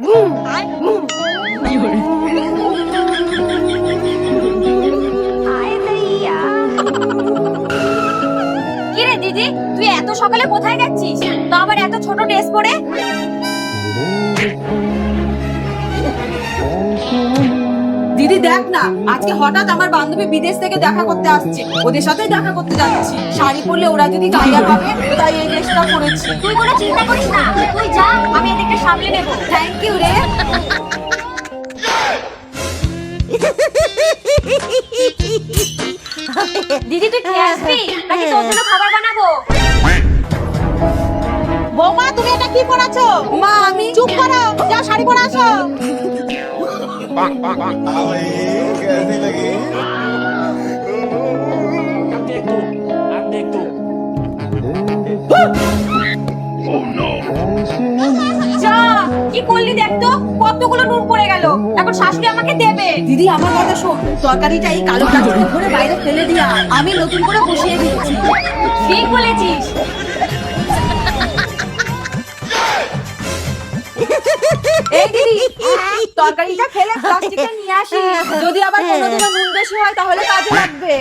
কিরে দিদি, তুই এত সকালে কোথায় যাচ্ছিস? তো আবার এত ছোট ড্রেস পরে? দিদি দেখ না, আজকে হঠাৎ আমার বান্ধবী বিদেশ থেকে দেখা করতে আসছে, ওদের সাথে দেখা করতে যাচ্ছি। শাড়ি পরলে ওরা যদি গায়ে পাবে, তাই এই ড্রেসটা পরেছি। তুই কোনো চিন্তা করিস না, তুই যা, আমি এদিকটা সামলে নেব। থ্যাংক ইউ রে। দিদি তুই খেয়ে আসবি নাকি তোর জন্য খাবার বানাবো? বৌমা তুমি এটা কি পরাছো? মা আমি। চুপ করো, যাও শাড়ি পরে আসো। कैसी लगी? যা, কি করলি দেখ তো, কতগুলো নুন পড়ে গেল। এখন শাশুড়ি আমাকে দেবে। দিদি আমার কথা শোন, তরকারিটা এই কালো প্লাস্টিকে ভরে বাইরে ফেলে দিয়া, আমি নতুন করে বসিয়ে দিচ্ছি। ঠিক বলেছিস। এই দিদি, তরকারিটা ফেলে প্লাস্টিকে নিয়ে আসি, যদি আবার কোনোদিনও নুন বেশি হয় তাহলে কাজে লাগবে।